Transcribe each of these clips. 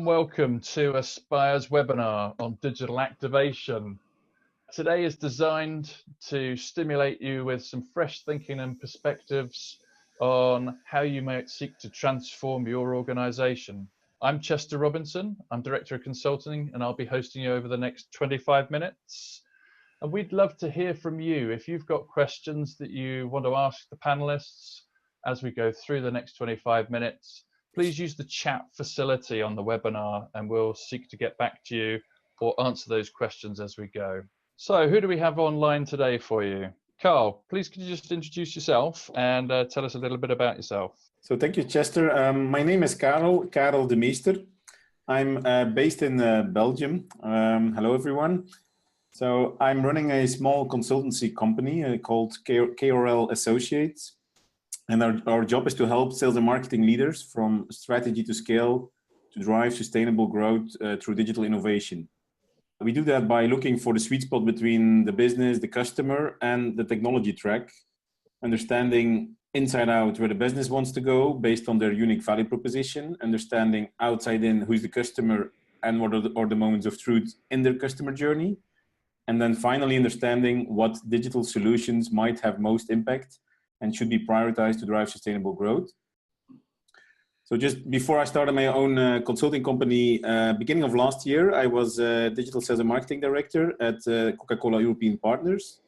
Welcome to Uspire's webinar on digital activation. Today is designed to stimulate you with some fresh thinking and perspectives on how you might seek to transform your organization. I'm Chester Robinson, I'm Director of Consulting, and I'll be hosting you over the next 25 minutes. And we'd love to hear from you. If you've got questions that you want to ask the panelists as we go through the next 25 minutes, please use the chat facility on the webinar and we'll seek to get back to you or answer those questions as we go. So who do we have online today for you? Karel, please could you just introduce yourself and tell us a little bit about yourself? So thank you, Chester. My name is Karel Demeester. I'm based in Belgium. Hello, everyone. So I'm running a small consultancy company called KRL Associates. And our job is to help sales and marketing leaders from strategy to scale to drive sustainable growth through digital innovation. We do that by looking for the sweet spot between the business, the customer, and the technology track, understanding inside out where the business wants to go based on their unique value proposition, understanding outside in who's the customer and what are the moments of truth in their customer journey, and then finally understanding what digital solutions might have most impact and should be prioritized to drive sustainable growth. So just before I started my own consulting company, beginning of last year, I was Digital Sales and Marketing Director at Coca-Cola European Partners.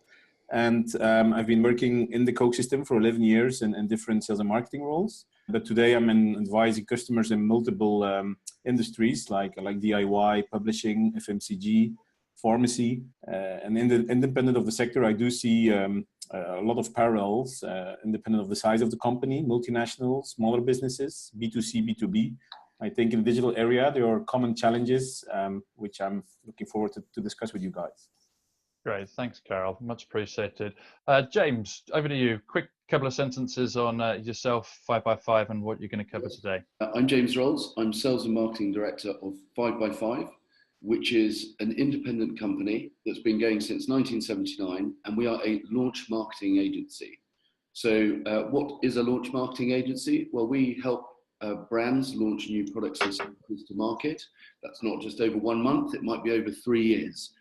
And I've been working in the Coke system for 11 years in different sales and marketing roles. But today I'm advising customers in multiple industries like DIY, publishing, FMCG, pharmacy. And independent of the sector, I do see a lot of parallels, independent of the size of the company, multinational, smaller businesses, B2C, B2B. I think in the digital area, there are common challenges, which I'm looking forward to discuss with you guys. Great, thanks, Karel. Much appreciated. James, over to you. Quick couple of sentences on yourself, 5x5, and what you're going to cover today. I'm James Rolls. I'm Sales and Marketing Director of 5x5, which is an independent company that's been going since 1979, and we are a launch marketing agency. So what is a launch marketing agency? Well, we help brands launch new products and services to market. That's not just over 1 month, it might be over 3 years.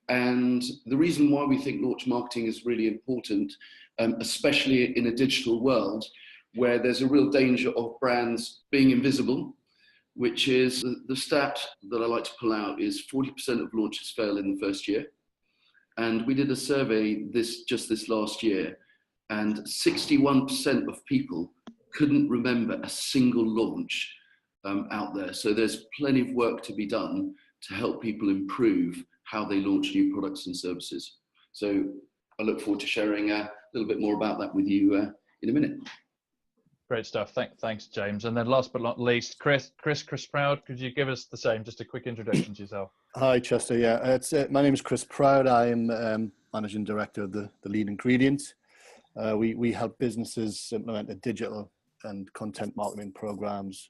And the reason why we think launch marketing is really important, especially in a digital world where there's a real danger of brands being invisible, which is the stat that I like to pull out is 40% of launches fail in the first year. And we did a survey just this last year, and 61% of people couldn't remember a single launch out there. So there's plenty of work to be done to help people improve how they launch new products and services. So I look forward to sharing a little bit more about that with you in a minute. Great stuff. Thanks, James. And then last but not least, Chris Proud, could you give us the same, just a quick introduction to yourself? Hi, Chester. Yeah, my name is Chris Proud. I am Managing Director of the Lead Ingredient. We help businesses implement a digital and content marketing programs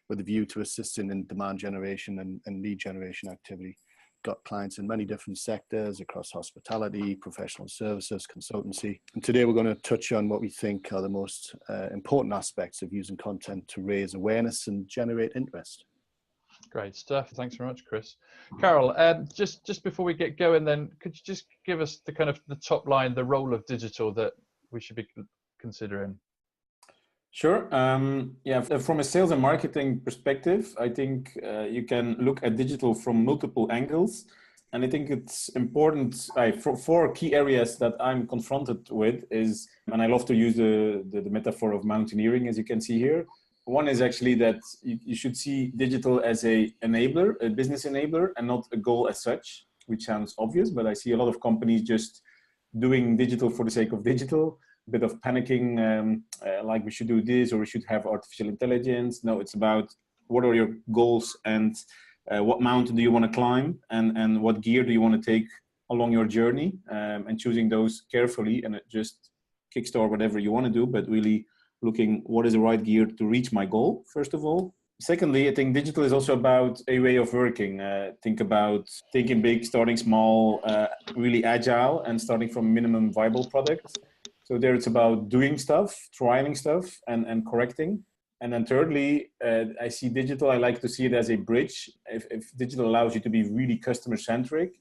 with a view to assisting in demand generation and lead generation activity. Got clients in many different sectors across hospitality, professional services, consultancy. And today we're going to touch on what we think are the most important aspects of using content to raise awareness and generate interest. Great stuff. Thanks very much, Chris. Karel, just before we get going then, could you just give us the top line, the role of digital that we should be considering? Sure. Yeah, from a sales and marketing perspective, I think you can look at digital from multiple angles. And I think it's important, for 4 key areas that I'm confronted with is, and I love to use the metaphor of mountaineering, as you can see here. One is actually that you should see digital as a business enabler, and not a goal as such, which sounds obvious, but I see a lot of companies just doing digital for the sake of digital. Bit of panicking, like we should do this or we should have artificial intelligence. No, it's about what are your goals and what mountain do you want to climb and what gear do you want to take along your journey, and choosing those carefully and just kickstart whatever you want to do, but really looking what is the right gear to reach my goal, first of all. Secondly, I think digital is also about a way of working. Think about thinking big, starting small, really agile, and starting from minimum viable product. So there it's about doing stuff, trialing stuff, and correcting. And then thirdly, I see digital, I like to see it as a bridge. If digital allows you to be really customer-centric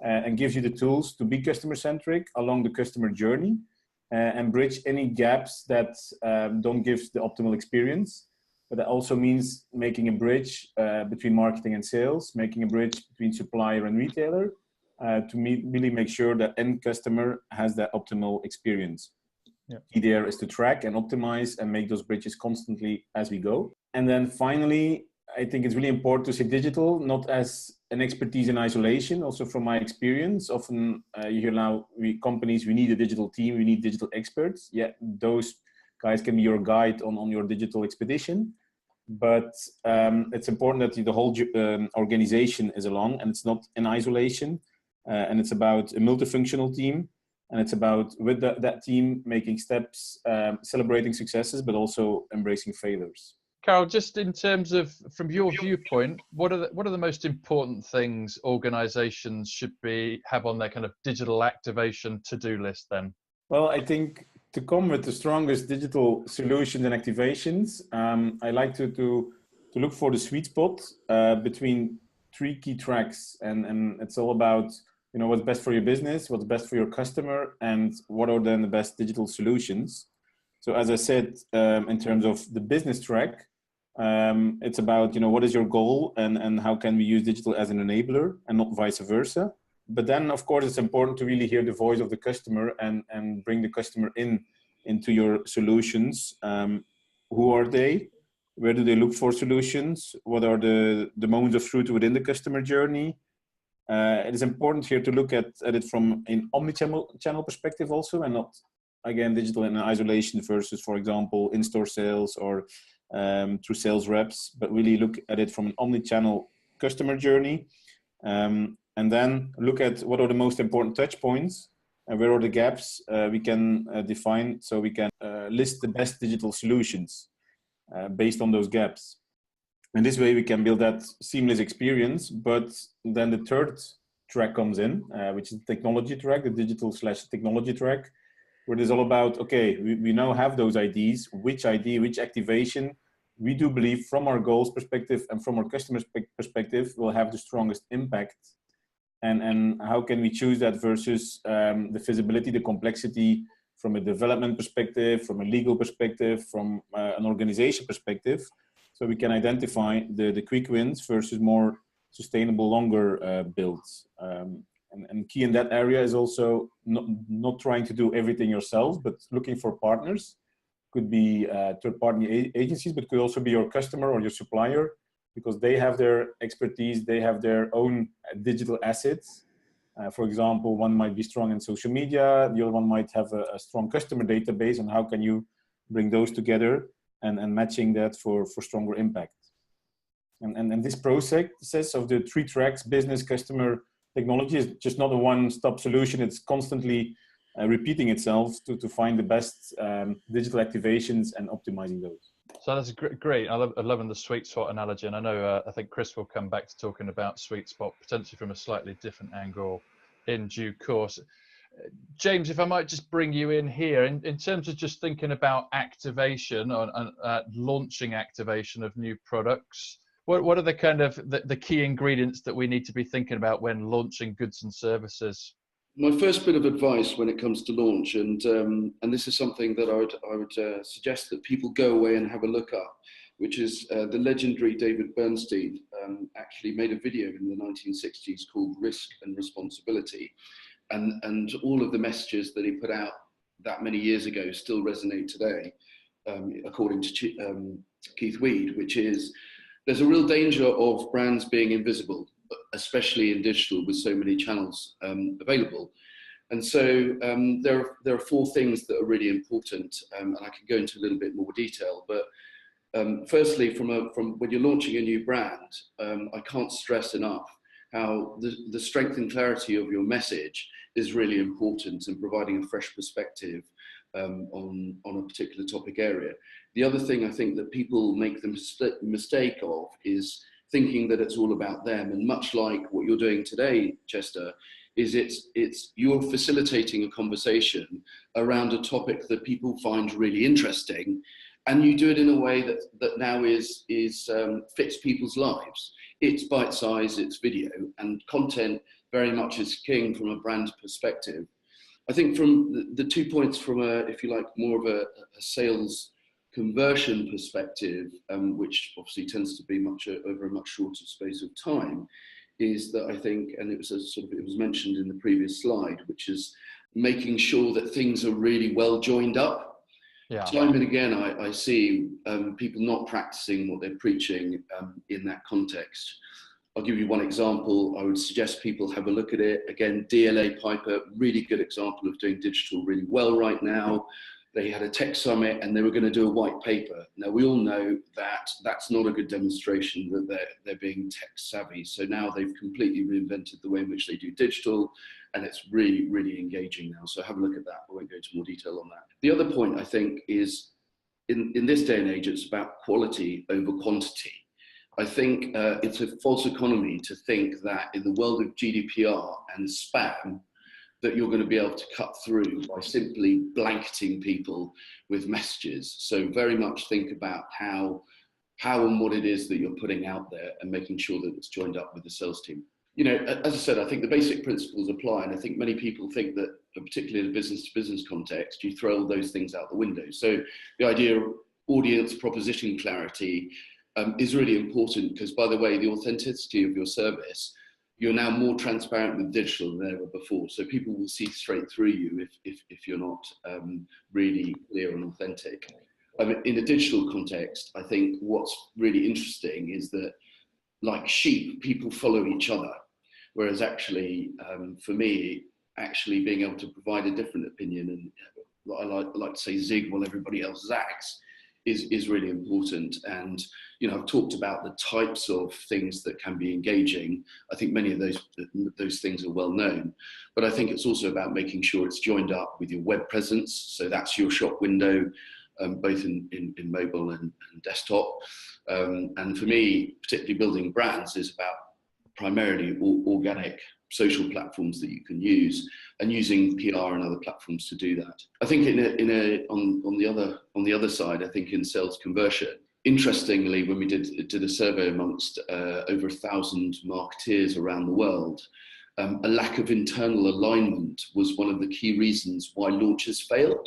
and gives you the tools to be customer-centric along the customer journey and bridge any gaps that don't give the optimal experience. But that also means making a bridge between marketing and sales, making a bridge between supplier and retailer to really make sure that end customer has that optimal experience. Yeah. Key there is to track and optimize and make those bridges constantly as we go. And then finally, I think it's really important to see digital not as an expertise in isolation. Also from my experience, often you hear now companies, we need a digital team, we need digital experts. Yeah, those guys can be your guide on your digital expedition. But it's important that the whole organization is along and it's not in isolation. And it's about a multifunctional team. And it's about, with that team, making steps, celebrating successes, but also embracing failures. Karel, just in terms of, from your viewpoint, what are the most important things organizations should have on their kind of digital activation to-do list then? Well, I think to come with the strongest digital solutions and activations, I like to look for the sweet spot between 3 key tracks. And it's all about, what's best for your business, what's best for your customer, and what are then the best digital solutions. So as I said, in terms of the business track, it's about, what is your goal and how can we use digital as an enabler and not vice versa. But then, of course, it's important to really hear the voice of the customer and bring the customer into your solutions. Who are they? Where do they look for solutions? What are the moments of truth within the customer journey? It is important here to look at it from an omni-channel perspective also, and not, again, digital in isolation versus, for example, in-store sales or through sales reps, but really look at it from an omni-channel customer journey. And then look at what are the most important touch points and where are the gaps we can define, so we can list the best digital solutions based on those gaps. And this way we can build that seamless experience. But then the third track comes in, which is the technology track, the digital/technology track, where it is all about, okay, we now have those IDs, which ID, which activation we do believe from our goals perspective and from our customer's perspective will have the strongest impact. And how can we choose that versus the feasibility, the complexity from a development perspective, from a legal perspective, from an organization perspective, so we can identify the quick wins versus more sustainable, longer builds. And key in that area is also not trying to do everything yourself, but looking for partners. Could be third-party agencies, but could also be your customer or your supplier, because they have their expertise, they have their own digital assets. For example, one might be strong in social media, the other one might have a strong customer database, and how can you bring those together and matching that for stronger impact. And this process of the 3 tracks, business, customer, technology, is just not a one-stop solution. It's constantly repeating itself to find the best digital activations and optimizing those. So that's great. I love the sweet spot analogy, and I know I think Chris will come back to talking about sweet spot potentially from a slightly different angle in due course. James, if I might just bring you in here, in terms of just thinking about activation and launching activation of new products, what are the kind of the key ingredients that we need to be thinking about when launching goods and services? My first bit of advice when it comes to launch, and this is something that I would suggest that people go away and have a look up, which is the legendary David Bernstein actually made a video in the 1960s called Risk and Responsibility. And all of the messages that he put out that many years ago still resonate today, according to Keith Weed, which is there's a real danger of brands being invisible, especially in digital with so many channels available. And so there are 4 things that are really important, and I can go into a little bit more detail. But firstly, from when you're launching a new brand, I can't stress enough how the strength and clarity of your message is really important in providing a fresh perspective on a particular topic area. The other thing I think that people make the mistake of is thinking that it's all about them. And much like what you're doing today, Chester, is you're facilitating a conversation around a topic that people find really interesting, and you do it in a way that now fits people's lives. It's bite-sized, it's video, and content very much is king from a brand perspective. I think from the 2 points from if you like, more of a sales conversion perspective, which obviously tends to be over a much shorter space of time, is that I think, and it was mentioned in the previous slide, which is making sure that things are really well joined up. Yeah. Time and again, I see people not practicing what they're preaching in that context. I'll give you one example. I would suggest people have a look at it. Again, DLA Piper, really good example of doing digital really well right now. They had a tech summit and they were going to do a white paper. Now, we all know that that's not a good demonstration that they're being tech savvy. So now they've completely reinvented the way in which they do digital, and it's really, really engaging now. So have a look at that. I won't go into more detail on that. The other point, I think, is in this day and age, it's about quality over quantity. I think it's a false economy to think that in the world of GDPR and spam, that you're going to be able to cut through by simply blanketing people with messages. So very much think about how and what it is that you're putting out there, and making sure that it's joined up with the sales team. You know, as I said, I think the basic principles apply, and I think many people think that, particularly in a business-to-business context, you throw all those things out the window. So the idea of audience proposition clarity is really important, because, by the way, the authenticity of your service, you're now more transparent with digital than ever before. So people will see straight through you if you're not really clear and authentic. In a digital context, I think what's really interesting is that, like sheep, people follow each other. Whereas actually, for me, actually being able to provide a different opinion, and I like to say zig while everybody else zags, is really important. And, you know, I've talked about the types of things that can be engaging. I think many of those things are well known, but I think it's also about making sure it's joined up with your web presence. So that's your shop window, both in mobile and desktop. And for me, particularly building brands is about primarily organic social platforms that you can use, and using PR and other platforms to do that. I think on the other side, I think in sales conversion, interestingly, when we did a survey amongst over 1,000 marketeers around the world, a lack of internal alignment was one of the key reasons why launches fail.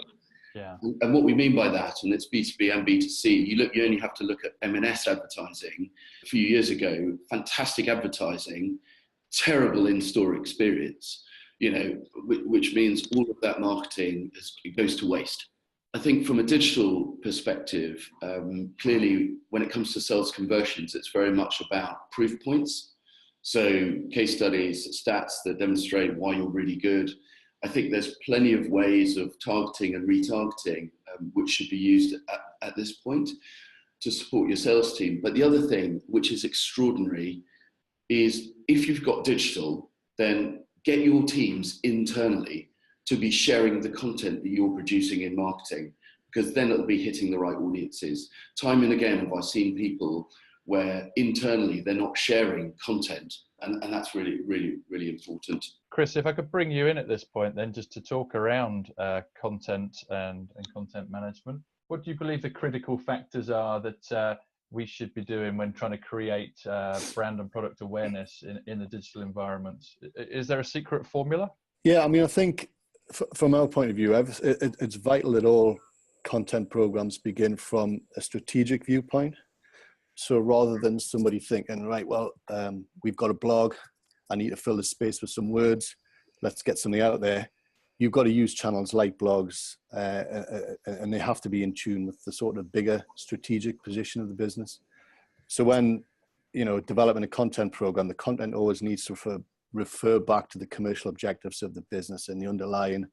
Yeah. And what we mean by that, and it's B2B and B2C, you only have to look at M&S advertising a few years ago. Fantastic advertising, terrible in-store experience, you know, which means all of that marketing goes to waste. I think from a digital perspective, clearly when it comes to sales conversions, it's very much about proof points. So case studies, stats that demonstrate why you're really good. I think there's plenty of ways of targeting and retargeting, which should be used at this point to support your sales team. But the other thing, which is extraordinary, is if you've got digital, then get your teams internally to be sharing the content that you're producing in marketing, because then it'll be hitting the right audiences. Time and again have I seen people where internally they're not sharing content, and that's really, really, really important. Chris, if I could bring you in at this point then, just to talk around content and content management, what do you believe the critical factors are that we should be doing when trying to create brand and product awareness in the digital environment? Is there a secret formula? Yeah, I mean, I think from our point of view, it's vital that all content programs begin from a strategic viewpoint. So rather than somebody thinking, right, well, we've got a blog, I need to fill the space with some words, let's get something out there. You've got to use channels like blogs, and they have to be in tune with the sort of bigger strategic position of the business. So when, you know, developing a content program, the content always needs to refer back to the commercial objectives of the business and the underlying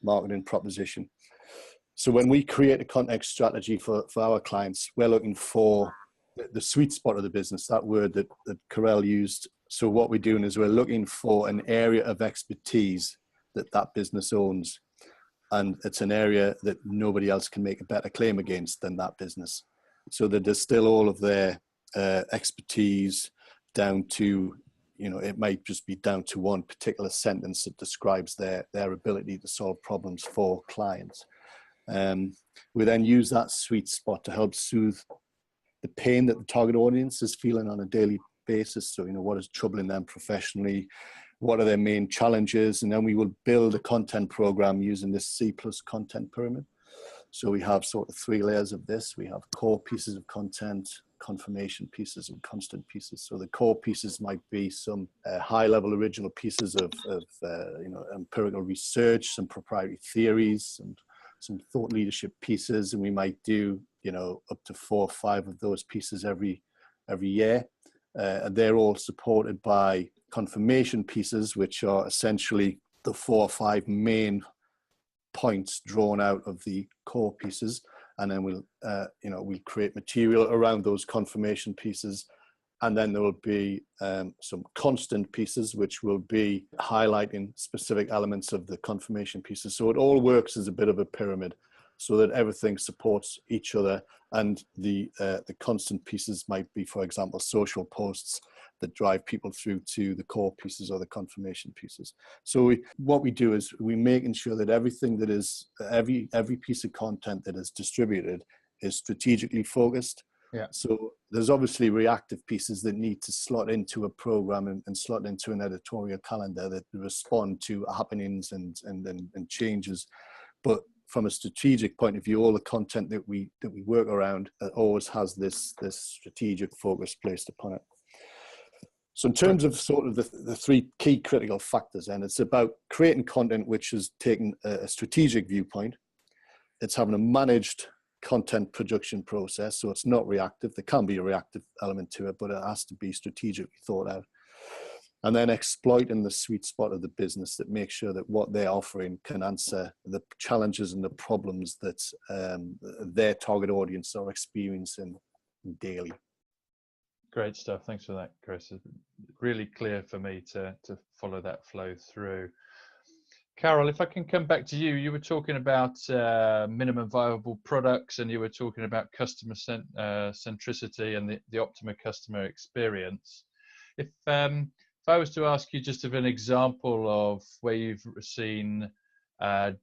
marketing proposition. So when we create a content strategy for our clients, we're looking for the sweet spot of the business, that word that Karel used. So what we're doing is we're looking for an area of expertise that business owns, and it's an area that nobody else can make a better claim against than that business. So that there's still all of their expertise down to, you know, it might just be down to one particular sentence that describes their ability to solve problems for clients. We then use that sweet spot to help soothe the pain that the target audience is feeling on a daily basis. So, what is troubling them professionally? What are their main challenges? And then we will build a content program using this C+ content pyramid. So we have sort of 3 layers of this. We have core pieces of content, confirmation pieces, and constant pieces. So the core pieces might be some high-level original pieces of empirical research, some proprietary theories, and some thought leadership pieces. And we might do up to 4 or 5 of those pieces every year. And they're all supported by confirmation pieces, which are essentially the 4 or 5 main points drawn out of the core pieces, and then we'll create material around those confirmation pieces, and then there will be some constant pieces which will be highlighting specific elements of the confirmation pieces. So it all works as a bit of a pyramid, so that everything supports each other. And the constant pieces might be, for example, social posts that drive people through to the core pieces or the confirmation pieces. So what we do is we making sure that everything that is, every piece of content that is distributed is strategically focused. Yeah. So there's obviously reactive pieces that need to slot into a program and slot into an editorial calendar that respond to happenings and changes. But from a strategic point of view, all the content that we work around always has this strategic focus placed upon it. So in terms of sort of the 3 key critical factors, and it's about creating content which is taking a strategic viewpoint. It's having a managed content production process, so it's not reactive. There can be a reactive element to it, but it has to be strategically thought out. And then exploiting the sweet spot of the business that makes sure that what they're offering can answer the challenges and the problems that their target audience are experiencing daily. Great stuff. Thanks for that, Chris. It's really clear for me to follow that flow through. Karel, if I can come back to you, you were talking about minimum viable products, and you were talking about customer centricity and the optimal customer experience. If I was to ask you just of an example of where you've seen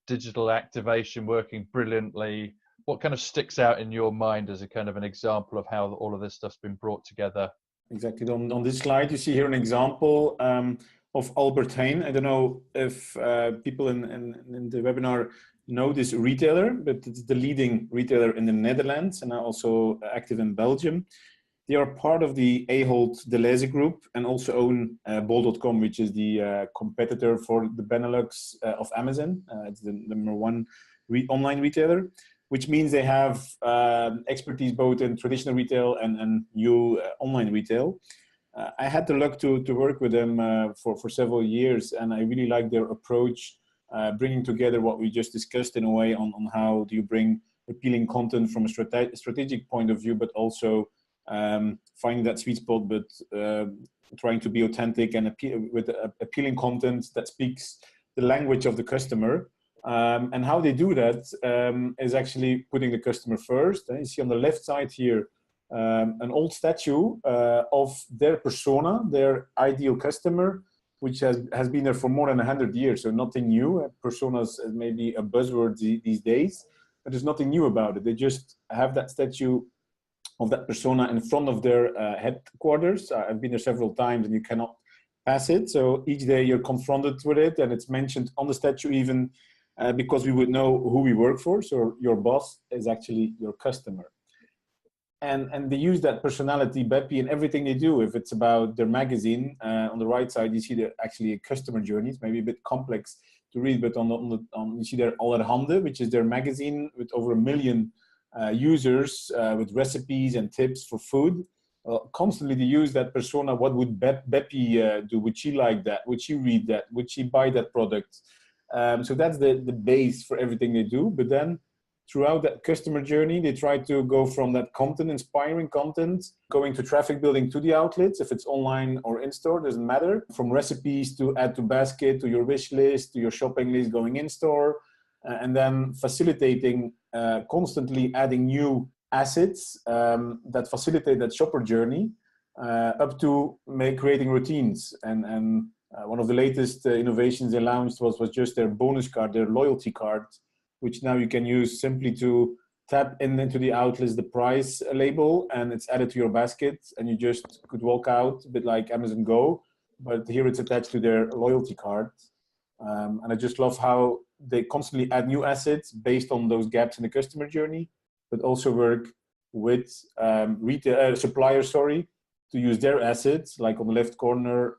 digital activation working brilliantly, what kind of sticks out in your mind as a kind of an example of how all of this stuff's been brought together? Exactly. On this slide, you see here an example of Albert Heijn. I don't know if people in the webinar know this retailer, but it's the leading retailer in the Netherlands and also active in Belgium. They are part of the Ahold Delhaize group and also own bol.com, which is the competitor for the Benelux of Amazon. It's the #1 online retailer, which means they have expertise both in traditional retail and new online retail. I had the luck to work with them for several years, and I really like their approach, bringing together what we just discussed in a way on how do you bring appealing content from a strategic point of view, but also finding that sweet spot, but trying to be authentic and with appealing content that speaks the language of the customer. And how they do that is actually putting the customer first. You see on the left side here an old statue of their persona, their ideal customer, which has been there for more than 100 years, so nothing new. Personas is maybe a buzzword these days, but there's nothing new about it. They just have that statue of that persona in front of their headquarters. I've been there several times and you cannot pass it. So each day you're confronted with it, and it's mentioned on the statue even because we would know who we work for. So your boss is actually your customer. And they use that personality, Beppie, in everything they do. If it's about their magazine, on the right side, you see actually a customer journey. It's maybe a bit complex to read, but you see there Allerhande, which is their magazine with over 1 million users with recipes and tips for food. Constantly they use that persona. What would Beppie do? Would she like that? Would she read that? Would she buy that product? So that's the base for everything they do. But then throughout that customer journey, they try to go from that content, inspiring content, going to traffic building to the outlets. If it's online or in-store, doesn't matter. From recipes to add to basket, to your wish list, to your shopping list going in-store. And then facilitating, constantly adding new assets that facilitate that shopper journey up to creating routines. And one of the latest innovations they launched was just their bonus card, their loyalty card, which now you can use simply to tap into the outlets the price label, and it's added to your basket, and you just could walk out, a bit like Amazon Go, but here it's attached to their loyalty card. And I just love how they constantly add new assets based on those gaps in the customer journey, but also work with suppliers, to use their assets. Like on the left corner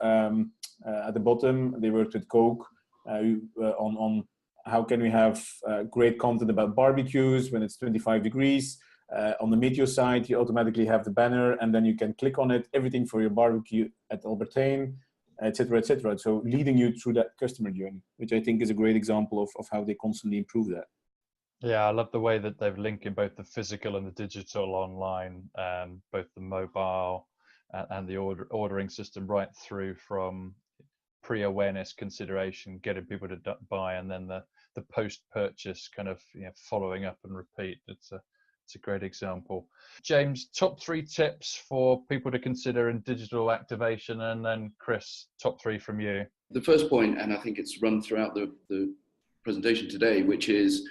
at the bottom, they worked with Coke on how can we have great content about barbecues when it's 25 degrees. On the Meteo side, you automatically have the banner, and then you can click on it, everything for your barbecue at Albertijn, etc., etc. So leading you through that customer journey, which I think is a great example of how they constantly improve that. Yeah, I love the way that they've linked in both the physical and the digital online, both the mobile and the ordering system, right through from pre-awareness consideration, getting people to buy, and then the post-purchase kind of following up and repeat. It's a great example. James, top 3 tips for people to consider in digital activation, and then Chris, top 3 from you. The first point, and I think it's run throughout the presentation today, which is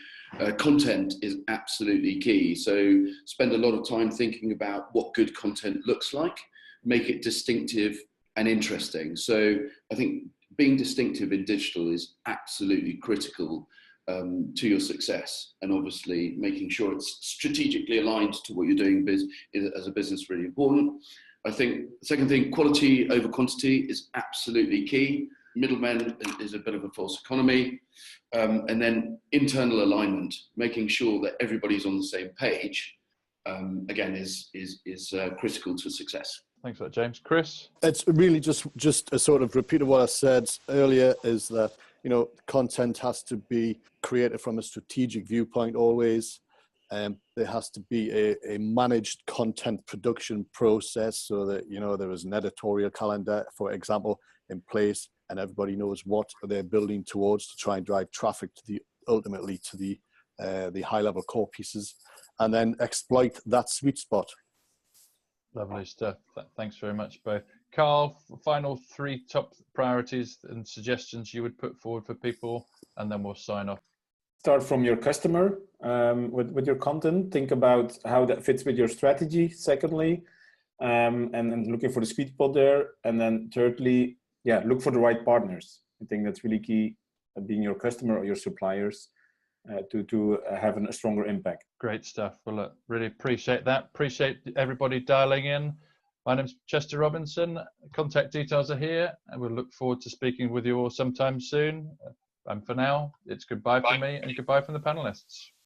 content is absolutely key. So spend a lot of time thinking about what good content looks like, make it distinctive and interesting. So I think being distinctive in digital is absolutely critical to your success, and obviously making sure it's strategically aligned to what you're doing as a business, really important. I think the second thing, quality over quantity is absolutely key. Middlemen is a bit of a false economy. And then internal alignment, making sure that everybody's on the same page, again, is critical to success. Thanks for that, James. Chris? It's really just a sort of repeat of what I said earlier, is that, content has to be created from a strategic viewpoint always. There has to be a managed content production process, so that, there is an editorial calendar, for example, in place, and everybody knows what they're building towards to try and drive traffic ultimately to the high level core pieces, and then exploit that sweet spot. Lovely stuff. Thanks very much, both. Karel, final 3 top priorities and suggestions you would put forward for people, and then we'll sign off. Start from your customer with your content. Think about how that fits with your strategy, secondly, and looking for the sweet spot there. And then thirdly, look for the right partners. I think that's really key, being your customer or your suppliers, to have a stronger impact. Great stuff. Well, look, really appreciate that. Appreciate everybody dialing in. My name's Chester Robinson. Contact details are here, and we'll look forward to speaking with you all sometime soon. And for now, it's goodbye from me and goodbye from the panelists.